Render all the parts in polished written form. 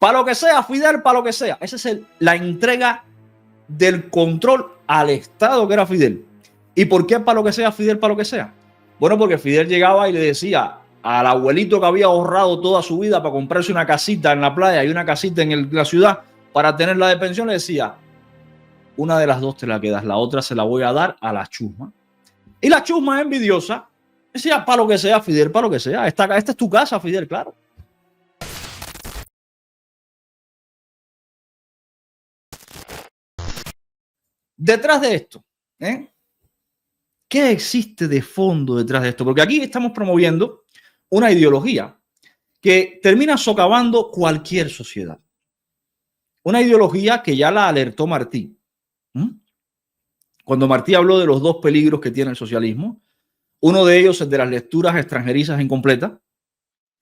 Para lo que sea, Fidel, para lo que sea. Esa es la entrega del control al Estado que era Fidel. ¿Y por qué para lo que sea, Fidel, para lo que sea? Bueno, porque Fidel llegaba y le decía al abuelito que había ahorrado toda su vida para comprarse una casita en la playa y una casita en la ciudad para tenerla de pensión, le decía, una de las dos te la quedas, la otra se la voy a dar a la chusma. Y la chusma envidiosa decía, para lo que sea, Fidel, para lo que sea. Esta es tu casa, Fidel, claro. Detrás de esto, ¿qué existe de fondo detrás de esto? Porque aquí estamos promoviendo una ideología que termina socavando cualquier sociedad. Una ideología que ya la alertó Martí. Cuando Martí habló de los dos peligros que tiene el socialismo, uno de ellos es el de las lecturas extranjerizas incompletas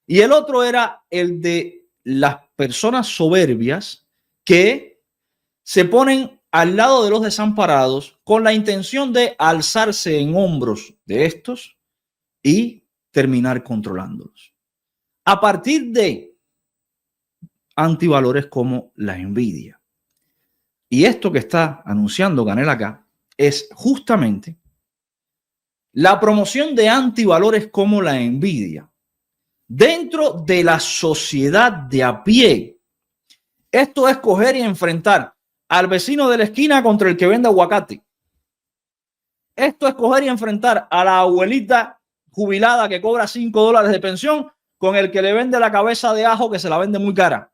y el otro era el de las personas soberbias que se ponen al lado de los desamparados con la intención de alzarse en hombros de estos y terminar controlándolos. A partir de antivalores como la envidia. Y esto que está anunciando Canel acá es justamente la promoción de antivalores como la envidia dentro de la sociedad de a pie. Esto es coger y enfrentar al vecino de la esquina contra el que vende aguacate. Esto es coger y enfrentar a la abuelita jubilada que cobra $5 de pensión con el que le vende la cabeza de ajo que se la vende muy cara.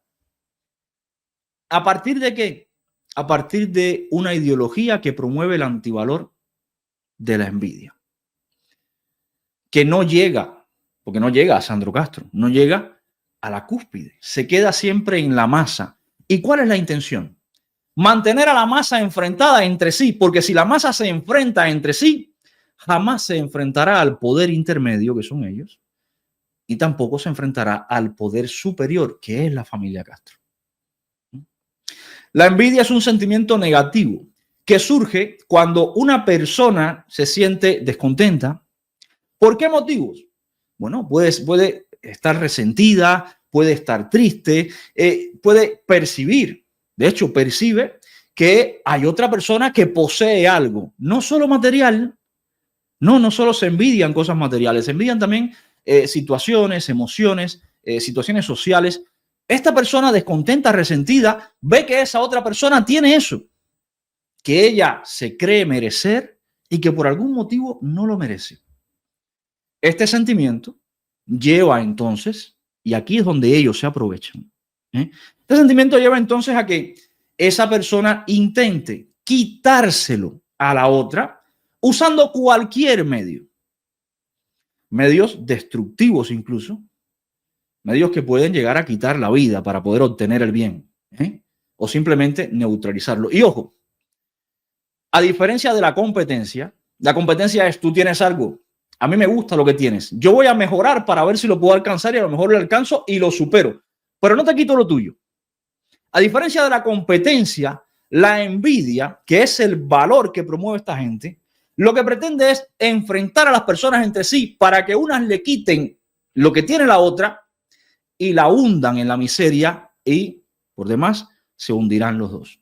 ¿A partir de qué? A partir de una ideología que promueve el antivalor de la envidia. Que no llega, porque no llega a Sandro Castro, no llega a la cúspide, se queda siempre en la masa. ¿Y cuál es la intención? Mantener a la masa enfrentada entre sí, porque si la masa se enfrenta entre sí, jamás se enfrentará al poder intermedio, que son ellos, y tampoco se enfrentará al poder superior, que es la familia Castro. La envidia es un sentimiento negativo que surge cuando una persona se siente descontenta. ¿Por qué motivos? Bueno, puede estar resentida, puede estar triste, puede percibir, de hecho percibe que hay otra persona que posee algo, no solo material, no solo se envidian cosas materiales, se envidian también situaciones, emociones, situaciones sociales. Esta persona descontenta, resentida, ve que esa otra persona tiene eso, que ella se cree merecer y que por algún motivo no lo merece. Este sentimiento lleva entonces, y aquí es donde ellos se aprovechan, este sentimiento lleva entonces a que esa persona intente quitárselo a la otra usando cualquier medio. Medios destructivos incluso, medios que pueden llegar a quitar la vida para poder obtener el bien, o simplemente neutralizarlo. Y ojo, a diferencia de la competencia es tú tienes algo, a mí me gusta lo que tienes, yo voy a mejorar para ver si lo puedo alcanzar y a lo mejor lo alcanzo y lo supero, pero no te quito lo tuyo. A diferencia de la competencia, la envidia, que es el valor que promueve esta gente, lo que pretende es enfrentar a las personas entre sí para que unas le quiten lo que tiene la otra y la hundan en la miseria y, por demás, se hundirán los dos.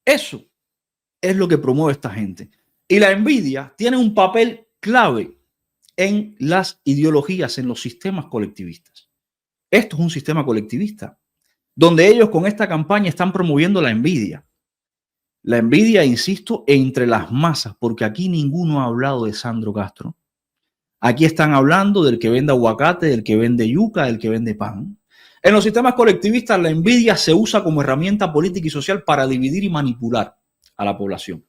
Eso es lo que promueve esta gente. Y la envidia tiene un papel clave en las ideologías, en los sistemas colectivistas. Esto es un sistema colectivista, donde ellos con esta campaña están promoviendo la envidia. La envidia, insisto, entre las masas, porque aquí ninguno ha hablado de Sandro Castro. Aquí están hablando del que vende aguacate, del que vende yuca, del que vende pan. En los sistemas colectivistas, la envidia se usa como herramienta política y social para dividir y manipular a la población.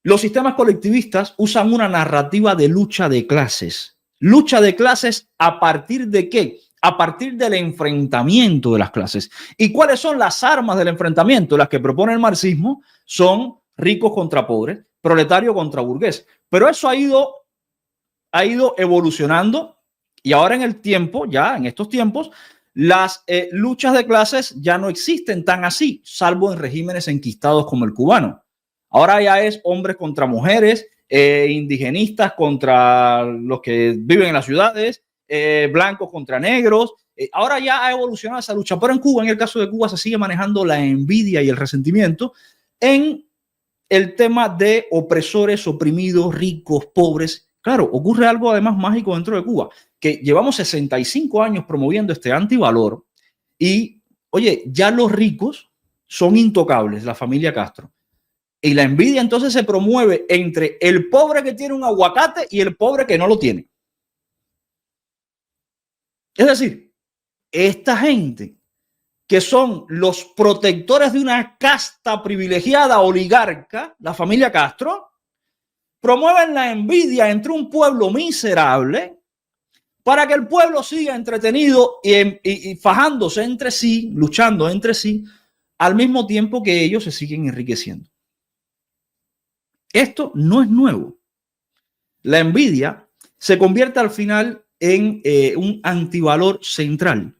Los sistemas colectivistas usan una narrativa de lucha de clases. ¿Lucha de clases a partir de qué? A partir del enfrentamiento de las clases. ¿Y cuáles son las armas del enfrentamiento? Las que propone el marxismo son ricos contra pobres, proletario contra burgués. Pero eso ha ido evolucionando y ahora en el tiempo, ya en estos tiempos, las luchas de clases ya no existen tan así, salvo en regímenes enquistados como el cubano. Ahora ya es hombres contra mujeres, indigenistas contra los que viven en las ciudades, blancos contra negros, Ahora ya ha evolucionado esa lucha, pero en Cuba, en el caso de Cuba, se sigue manejando la envidia y el resentimiento en el tema de opresores, oprimidos, ricos, pobres. Claro, ocurre algo además mágico dentro de Cuba, que llevamos 65 años promoviendo este antivalor y, oye, ya los ricos son intocables, la familia Castro. Y la envidia entonces se promueve entre el pobre que tiene un aguacate y el pobre que no lo tiene. Es decir, esta gente que son los protectores de una casta privilegiada oligarca, la familia Castro, promueven la envidia entre un pueblo miserable para que el pueblo siga entretenido y fajándose entre sí, luchando entre sí, al mismo tiempo que ellos se siguen enriqueciendo. Esto no es nuevo. La envidia se convierte al final en un antivalor central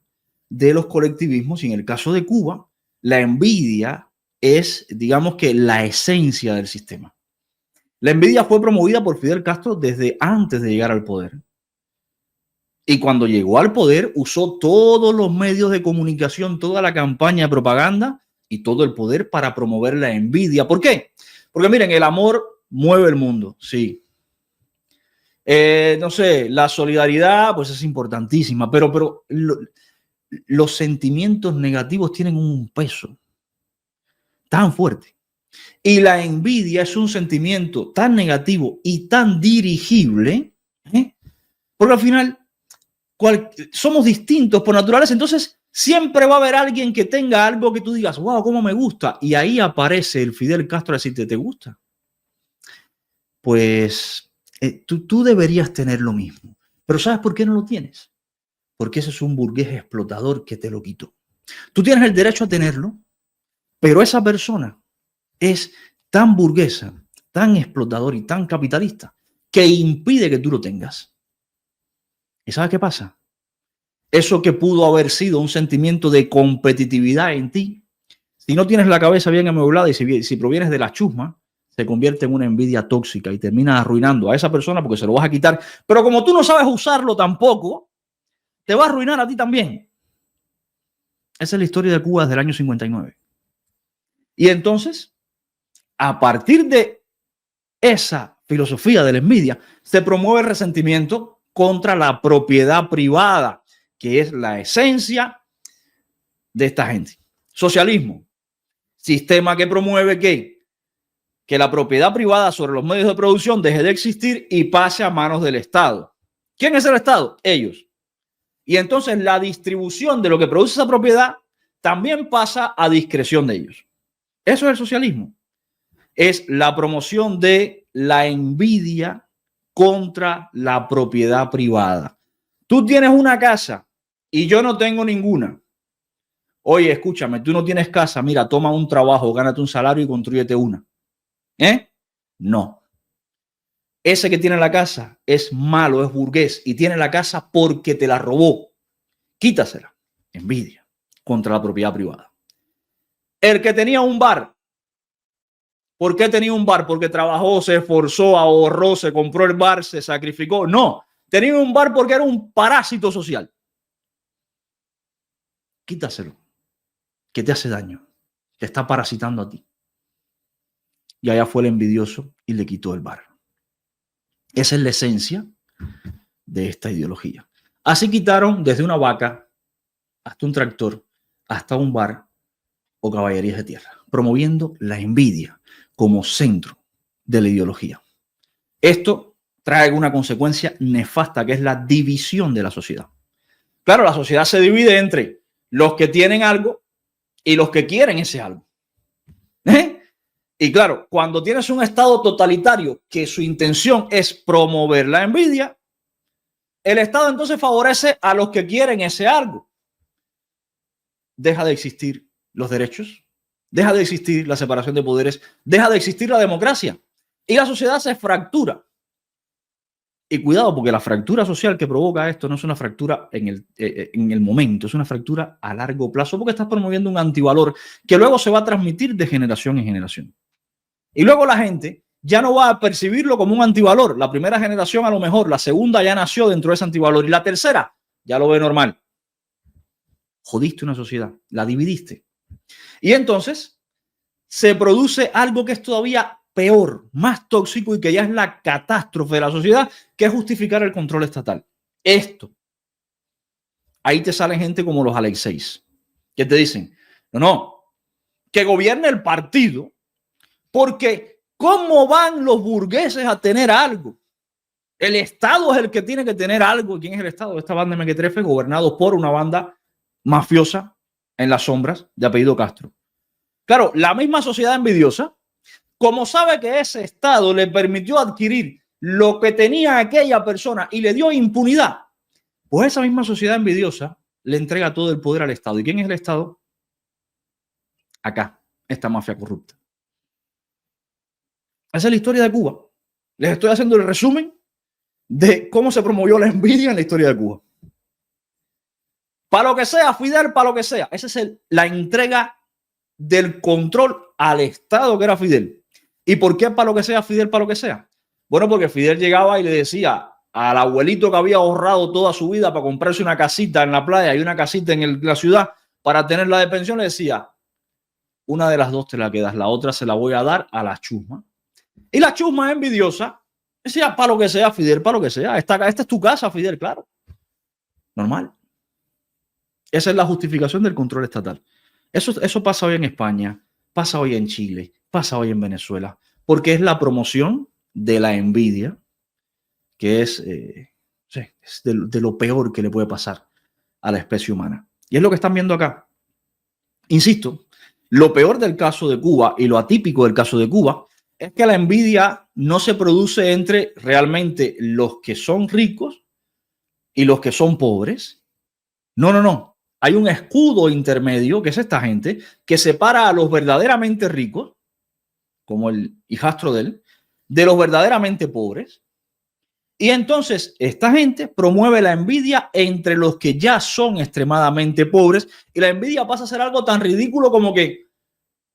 de los colectivismos y en el caso de Cuba, la envidia es, digamos que, la esencia del sistema. La envidia fue promovida por Fidel Castro desde antes de llegar al poder. Y cuando llegó al poder, usó todos los medios de comunicación, toda la campaña de propaganda y todo el poder para promover la envidia. ¿Por qué? Porque miren, el amor mueve el mundo, sí. No sé, la solidaridad pues es importantísima, pero los sentimientos negativos tienen un peso tan fuerte. Y la envidia es un sentimiento tan negativo y tan dirigible, porque al final somos distintos por naturaleza. Entonces siempre va a haber alguien que tenga algo que tú digas, wow, cómo me gusta. Y ahí aparece el Fidel Castro a decirte, ¿te gusta? Pues tú deberías tener lo mismo. Pero ¿sabes por qué no lo tienes? Porque ese es un burgués explotador que te lo quitó. Tú tienes el derecho a tenerlo, pero esa persona es tan burguesa, tan explotador y tan capitalista que impide que tú lo tengas. ¿Y sabes qué pasa? Eso que pudo haber sido un sentimiento de competitividad en ti, si no tienes la cabeza bien amueblada y si provienes de la chusma, se convierte en una envidia tóxica y termina arruinando a esa persona porque se lo vas a quitar. Pero como tú no sabes usarlo tampoco, te va a arruinar a ti también. Esa es la historia de Cuba desde el año 59. Y entonces, a partir de esa filosofía de la envidia, se promueve el resentimiento contra la propiedad privada, que es la esencia de esta gente. Socialismo, sistema que promueve que la propiedad privada sobre los medios de producción deje de existir y pase a manos del Estado. ¿Quién es el Estado? Ellos. Y entonces la distribución de lo que produce esa propiedad también pasa a discreción de ellos. Eso es el socialismo. Es la promoción de la envidia contra la propiedad privada. Tú tienes una casa y yo no tengo ninguna. Oye, escúchame, tú no tienes casa, mira, toma un trabajo, gánate un salario y constrúyete una. No. Ese que tiene la casa es malo, es burgués y tiene la casa porque te la robó. Quítasela. Envidia contra la propiedad privada. El que tenía un bar. ¿Por qué tenía un bar? Porque trabajó, se esforzó, ahorró, se compró el bar, se sacrificó. No, tenía un bar porque era un parásito social. Quítaselo, que te hace daño, te está parasitando a ti. Y allá fue el envidioso y le quitó el bar. Esa es la esencia de esta ideología. Así quitaron desde una vaca hasta un tractor, hasta un bar o caballerías de tierra, promoviendo la envidia como centro de la ideología. Esto trae una consecuencia nefasta, que es la división de la sociedad. Claro, la sociedad se divide entre los que tienen algo y los que quieren ese algo. Y claro, cuando tienes un Estado totalitario que su intención es promover la envidia, el Estado entonces favorece a los que quieren ese algo. Deja de existir los derechos, deja de existir la separación de poderes, deja de existir la democracia y la sociedad se fractura. Y cuidado, porque la fractura social que provoca esto no es una fractura en el momento, es una fractura a largo plazo, porque estás promoviendo un antivalor que luego se va a transmitir de generación en generación. Y luego la gente ya no va a percibirlo como un antivalor. La primera generación a lo mejor, la segunda ya nació dentro de ese antivalor y la tercera ya lo ve normal. jodiste una sociedad, la dividiste. Y entonces se produce algo que es todavía peor, más tóxico y que ya es la catástrofe de la sociedad, que es justificar el control estatal. Esto. Ahí te salen gente como los Alexeis, que te dicen, no, que gobierne el partido, porque ¿cómo van los burgueses a tener algo? El Estado es el que tiene que tener algo. ¿Quién es el Estado? Esta banda de Mequetrefe, gobernado por una banda mafiosa en las sombras de apellido Castro. Claro, la misma sociedad envidiosa, como sabe que ese Estado le permitió adquirir lo que tenía aquella persona y le dio impunidad, pues esa misma sociedad envidiosa le entrega todo el poder al Estado. ¿Y quién es el Estado? Acá, esta mafia corrupta. Esa es la historia de Cuba. Les estoy haciendo el resumen de cómo se promovió la envidia en la historia de Cuba. Para lo que sea, Fidel, para lo que sea. Esa es la entrega del control al Estado que era Fidel. ¿Y por qué para lo que sea, Fidel, para lo que sea? Bueno, porque Fidel llegaba y le decía al abuelito que había ahorrado toda su vida para comprarse una casita en la playa y una casita en la ciudad para tenerla de pensión, le decía, una de las dos te la quedas, la otra se la voy a dar a la chusma. Y la chusma envidiosa decía, para lo que sea, Fidel, para lo que sea. Esta es tu casa, Fidel, claro. Normal. Esa es la justificación del control estatal. Eso pasa hoy en España, pasa hoy en Chile, pasa hoy en Venezuela, porque es la promoción de la envidia, que es de lo peor que le puede pasar a la especie humana. Y es lo que están viendo acá. Insisto, lo peor del caso de Cuba y lo atípico del caso de Cuba es que la envidia no se produce entre realmente los que son ricos y los que son pobres. No. Hay un escudo intermedio, que es esta gente, que separa a los verdaderamente ricos, como el hijastro de los verdaderamente pobres. Y entonces esta gente promueve la envidia entre los que ya son extremadamente pobres, y la envidia pasa a ser algo tan ridículo como que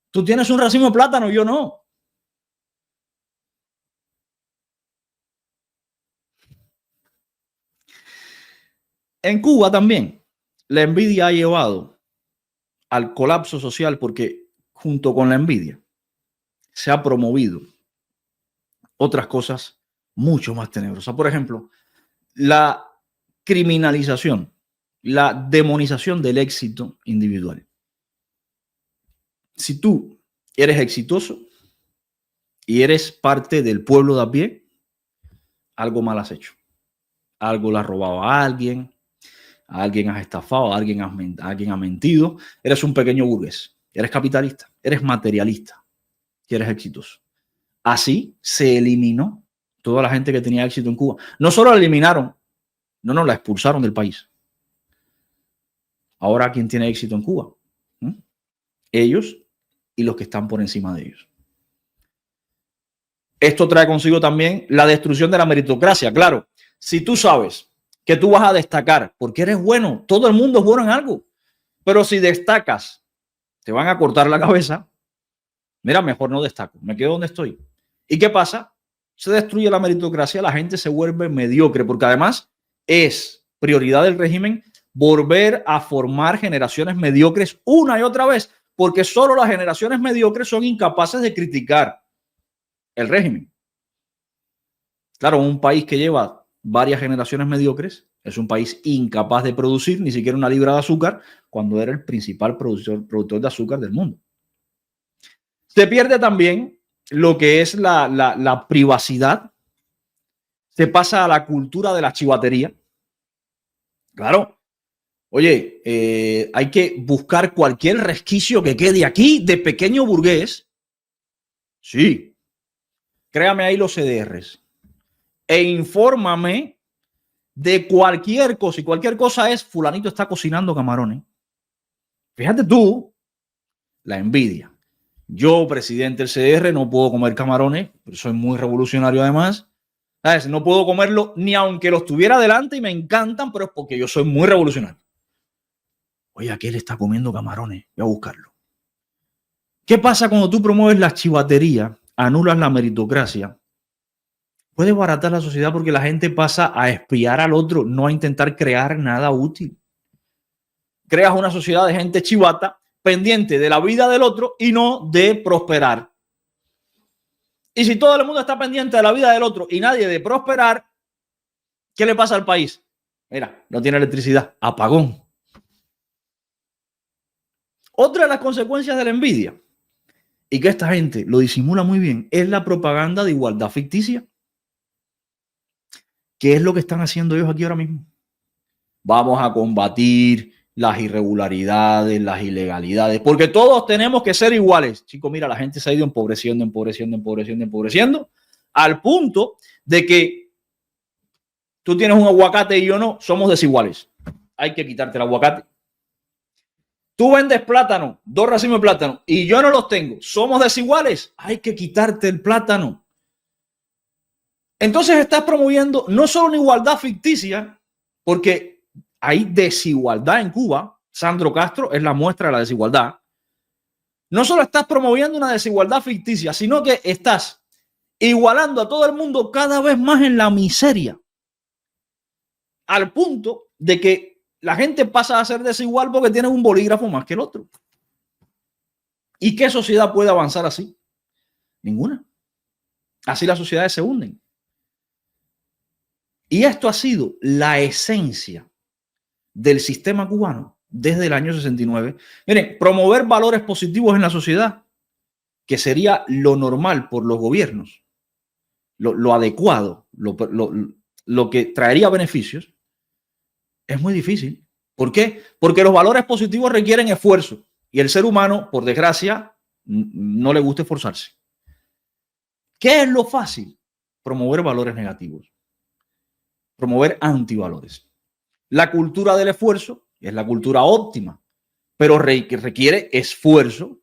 tú tienes un racimo de plátano y yo no. En Cuba también la envidia ha llevado al colapso social, porque junto con la envidia se ha promovido otras cosas mucho más tenebrosas. Por ejemplo, la criminalización, la demonización del éxito individual. Si tú eres exitoso y eres parte del pueblo de a pie, algo mal has hecho. Algo le has robado a alguien has estafado, a alguien ha mentido. Eres un pequeño burgués, eres capitalista, eres materialista y eres exitoso. Así se eliminó toda la gente que tenía éxito en Cuba. No solo la eliminaron, no, la expulsaron del país. Ahora, ¿quién tiene éxito en Cuba? Ellos y los que están por encima de ellos. Esto trae consigo también la destrucción de la meritocracia. Claro, si tú sabes que tú vas a destacar porque eres bueno, todo el mundo es bueno en algo, pero si destacas, te van a cortar la cabeza. Mira, mejor no destaco, me quedo donde estoy. ¿Y qué pasa? Se destruye la meritocracia, la gente se vuelve mediocre, porque además es prioridad del régimen volver a formar generaciones mediocres una y otra vez, porque solo las generaciones mediocres son incapaces de criticar el régimen. Claro, un país que lleva varias generaciones mediocres es un país incapaz de producir ni siquiera una libra de azúcar cuando era el principal productor de azúcar del mundo. Se pierde también lo que es la privacidad. Se pasa a la cultura de la chivatería. Claro. Oye, hay que buscar cualquier resquicio que quede aquí de pequeño burgués. Sí. Créame ahí los CDRs. E infórmame de cualquier cosa. Y cualquier cosa es fulanito está cocinando camarones. Fíjate tú, la envidia. Yo, presidente del CDR, no puedo comer camarones, pero soy muy revolucionario además. ¿Sabes? No puedo comerlo ni aunque los tuviera delante y me encantan, pero es porque yo soy muy revolucionario. Oye, aquel está comiendo camarones, voy a buscarlo. ¿Qué pasa cuando tú promueves la chivatería, anulas la meritocracia? Puede baratar la sociedad porque la gente pasa a espiar al otro, no a intentar crear nada útil. creas una sociedad de gente chivata pendiente de la vida del otro y no de prosperar. Y si todo el mundo está pendiente de la vida del otro y nadie de prosperar, ¿qué le pasa al país? Mira, no tiene electricidad, apagón. Otra de las consecuencias de la envidia, y que esta gente lo disimula muy bien, es la propaganda de igualdad ficticia. ¿Qué es lo que están haciendo ellos aquí ahora mismo? Vamos a combatir las irregularidades, las ilegalidades, porque todos tenemos que ser iguales. Chicos, mira, la gente se ha ido empobreciendo, al punto de que tú tienes un aguacate y yo no, somos desiguales. Hay que quitarte el aguacate. Tú vendes plátano, 2 racimos de plátano, y yo no los tengo. Somos desiguales. Hay que quitarte el plátano. Entonces estás promoviendo no solo una igualdad ficticia, porque hay desigualdad en Cuba. Sandro Castro es la muestra de la desigualdad. No solo estás promoviendo una desigualdad ficticia, sino que estás igualando a todo el mundo cada vez más en la miseria. Al punto de que la gente pasa a ser desigual porque tiene un bolígrafo más que el otro. ¿Y qué sociedad puede avanzar así? Ninguna. Así las sociedades se hunden. Y esto ha sido la esencia del sistema cubano desde el año 69. Miren, promover valores positivos en la sociedad, que sería lo normal por los gobiernos, lo adecuado, lo que traería beneficios, es muy difícil. ¿Por qué? Porque los valores positivos requieren esfuerzo y el ser humano, por desgracia, no le gusta esforzarse. ¿Qué es lo fácil? Promover valores negativos. Promover antivalores. La cultura del esfuerzo es la cultura óptima, pero requiere esfuerzo.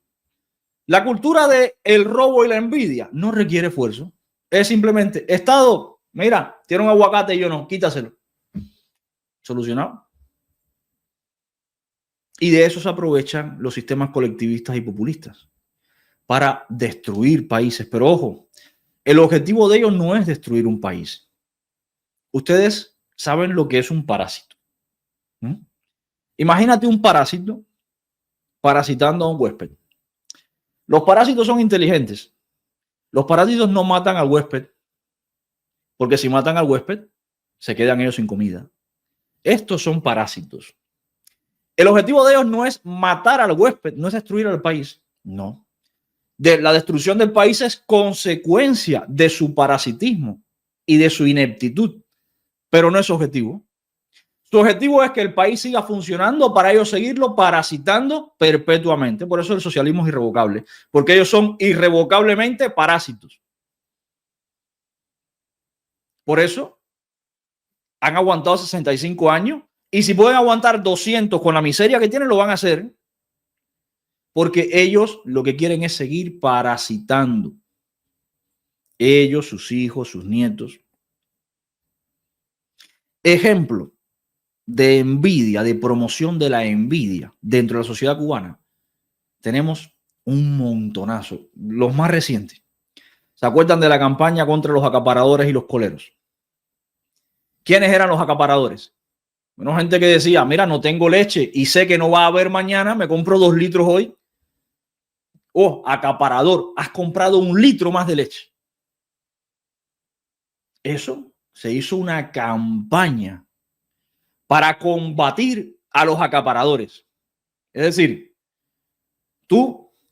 La cultura del robo y la envidia no requiere esfuerzo. Es simplemente, Estado, mira, tiene un aguacate y yo no, quítaselo. Solucionado. Y de eso se aprovechan los sistemas colectivistas y populistas para destruir países. Pero ojo, el objetivo de ellos no es destruir un país. Ustedes saben lo que es un parásito. Imagínate un parásito parasitando a un huésped. Los parásitos son inteligentes. Los parásitos no matan al huésped, porque si matan al huésped, se quedan ellos sin comida. Estos son parásitos. El objetivo de ellos no es matar al huésped, no es destruir al país. No. La destrucción del país es consecuencia de su parasitismo y de su ineptitud, pero no es su objetivo. Su objetivo es que el país siga funcionando para ellos seguirlo parasitando perpetuamente. Por eso el socialismo es irrevocable, porque ellos son irrevocablemente parásitos. Por eso han aguantado 65 años y si pueden aguantar 200 con la miseria que tienen, lo van a hacer, porque ellos lo que quieren es seguir parasitando. Ellos, sus hijos, sus nietos. Ejemplo de envidia, de promoción de la envidia dentro de la sociedad cubana, tenemos un montonazo. Los más recientes. ¿Se acuerdan de la campaña contra los acaparadores y los coleros? ¿Quiénes eran los acaparadores? Bueno, gente que decía, mira, no tengo leche y sé que no va a haber mañana, me compro 2 litros hoy. Oh, acaparador, has comprado 1 litro más de leche. Eso se hizo una campaña para combatir a los acaparadores. Es decir,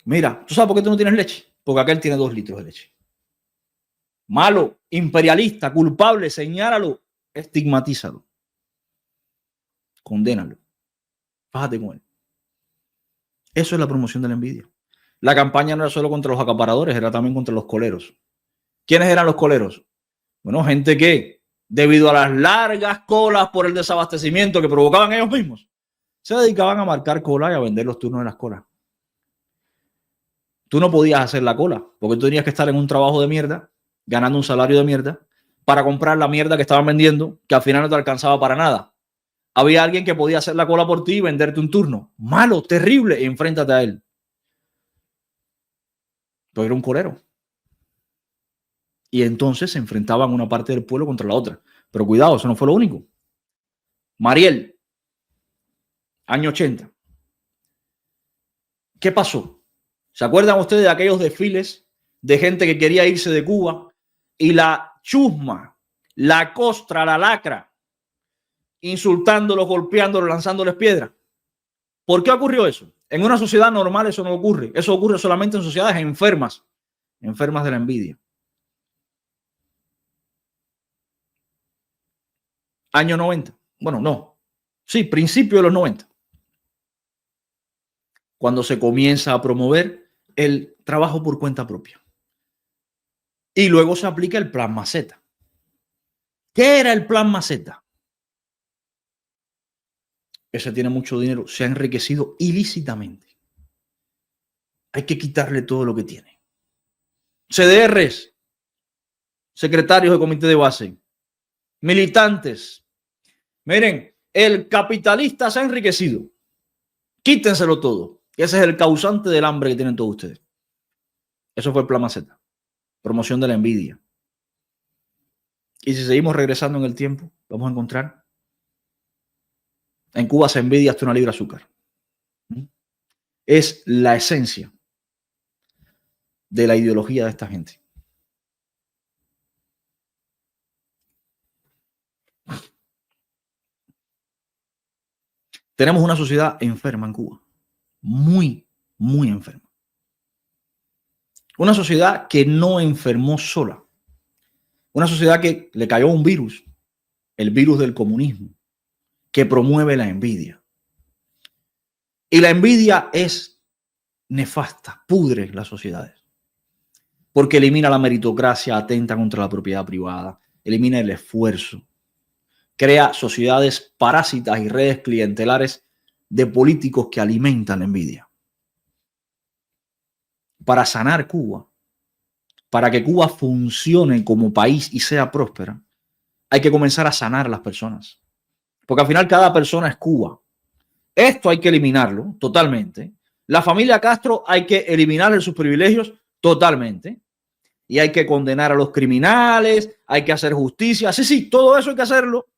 mira, ¿tú sabes por qué tú no tienes leche? Porque aquel tiene 2 litros de leche. Malo, imperialista, culpable, señálalo, estigmatízalo, condénalo, fájate con él. Eso es la promoción de la envidia. La campaña no era solo contra los acaparadores, era también contra los coleros. ¿Quiénes eran los coleros? Bueno, gente que, debido a las largas colas por el desabastecimiento que provocaban ellos mismos, se dedicaban a marcar cola y a vender los turnos de las colas. Tú no podías hacer la cola, porque tú tenías que estar en un trabajo de mierda, ganando un salario de mierda, para comprar la mierda que estaban vendiendo, que al final no te alcanzaba para nada. Había alguien que podía hacer la cola por ti y venderte un turno. Malo, terrible, enfréntate a él. Pero era un colero. Y entonces se enfrentaban una parte del pueblo contra la otra. Pero cuidado, eso no fue lo único. Mariel, año 80. ¿Qué pasó? ¿Se acuerdan ustedes de aquellos desfiles de gente que quería irse de Cuba y la chusma, la costra, la lacra, insultándolos, golpeándolos, lanzándoles piedras? ¿Por qué ocurrió eso? En una sociedad normal eso no ocurre. Eso ocurre solamente en sociedades enfermas, enfermas de la envidia. Año 90. Bueno, no. Sí, principio de los 90. Cuando se comienza a promover el trabajo por cuenta propia. Y luego se aplica el plan Maceta. ¿Qué era el plan Maceta? Ese tiene mucho dinero, se ha enriquecido ilícitamente. Hay que quitarle todo lo que tiene. CDRs, secretarios de comité de base, militantes. Miren, el capitalista se ha enriquecido. Quítenselo todo. Ese es el causante del hambre que tienen todos ustedes. Eso fue el plan Maceta. Promoción de la envidia. Y si seguimos regresando en el tiempo, vamos a encontrar. En Cuba se envidia hasta una libra de azúcar. Es la esencia de la ideología de esta gente. Tenemos una sociedad enferma en Cuba. Muy, muy enferma. Una sociedad que no enfermó sola. Una sociedad que le cayó un virus, el virus del comunismo, que promueve la envidia. Y la envidia es nefasta, pudre las sociedades. Porque elimina la meritocracia, atenta contra la propiedad privada, elimina el esfuerzo, crea sociedades parásitas y redes clientelares de políticos que alimentan la envidia. Para sanar Cuba, para que Cuba funcione como país y sea próspera, hay que comenzar a sanar a las personas. Porque al final cada persona es Cuba. Esto hay que eliminarlo totalmente. La familia Castro hay que eliminarle sus privilegios totalmente. Y hay que condenar a los criminales, hay que hacer justicia. Sí, sí, todo eso hay que hacerlo.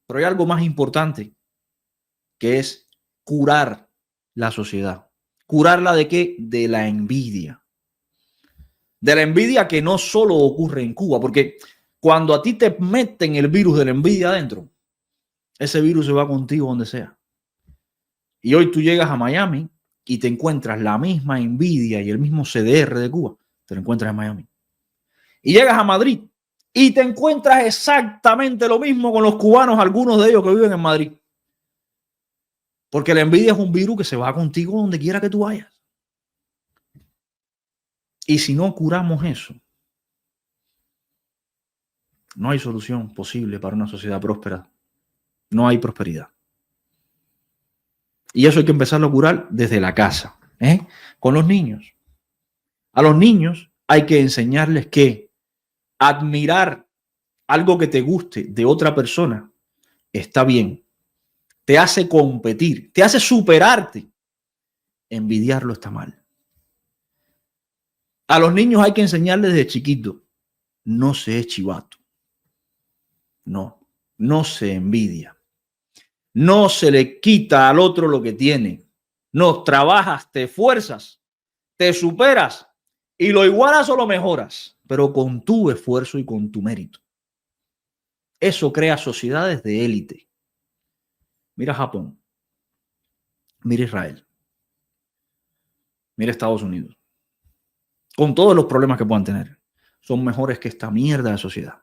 Pero hay algo más importante, que es curar la sociedad. ¿Curarla de qué? De la envidia. De la envidia que no solo ocurre en Cuba, porque cuando a ti te meten el virus de la envidia adentro, ese virus se va contigo donde sea. Y hoy tú llegas a Miami y te encuentras la misma envidia y el mismo CDR de Cuba, te lo encuentras en Miami. Y llegas a Madrid y te encuentras exactamente lo mismo con los cubanos, algunos de ellos que viven en Madrid. Porque la envidia es un virus que se va contigo donde quiera que tú vayas. Y si no curamos eso, no hay solución posible para una sociedad próspera. No hay prosperidad. Y eso hay que empezarlo a curar desde la casa, con los niños. A los niños hay que enseñarles que admirar algo que te guste de otra persona está bien. Te hace competir, te hace superarte. Envidiarlo está mal. A los niños hay que enseñarles desde chiquito, no se es chivato. No se envidia. No se le quita al otro lo que tiene. No, trabajas, te esfuerzas, te superas y lo igualas o lo mejoras, pero con tu esfuerzo y con tu mérito. Eso crea sociedades de élite. Mira Japón, mira Israel, mira Estados Unidos. Con todos los problemas que puedan tener, son mejores que esta mierda de sociedad.